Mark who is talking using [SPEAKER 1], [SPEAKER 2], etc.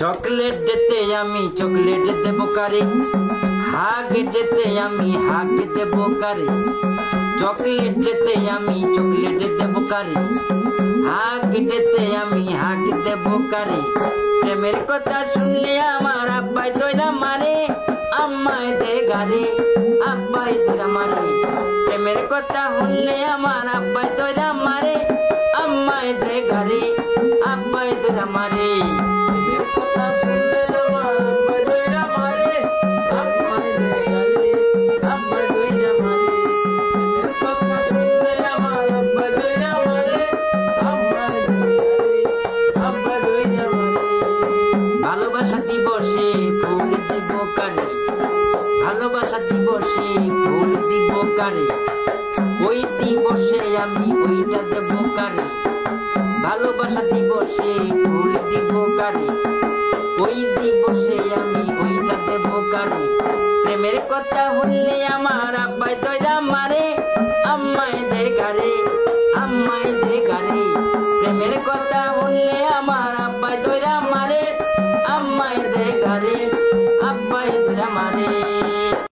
[SPEAKER 1] Chocolate দিতে আমি chocolate দেব কারে, হাগ দিতে আমি হাগ দেব কারে। চকলেট দিতে আমি চকলেট দেব কারে, হাগ দিতে আমি হাগ দেব কারে। প্রেমের কথা শুনলে আমার আব্বাই দইরা মারে, আম্মাই দে গারে, আব্বাই দইরা মারে। প্রেমের কথা শুনলে আমার আব্বাই দইরা মারে, আম্মাই দে গারে, আব্বাই দইরা মারে। ভালোবাসা দিবসে ফুল দিব কারে, ভালোবাসা দিবসে ফুল দিব কারে। ওই দিবসে আমি ওইটা দেব কারে, ভালোবাসা দিবসে ফুল দিব কারে। ওই দিবসে আমি ওইটা দেব কারে। প্রেমের কথা শুনলে আমার আব্বাই দইরা মারে, আম্মাই দে গারে, আম্মাই দে গারে। প্রেমের কথা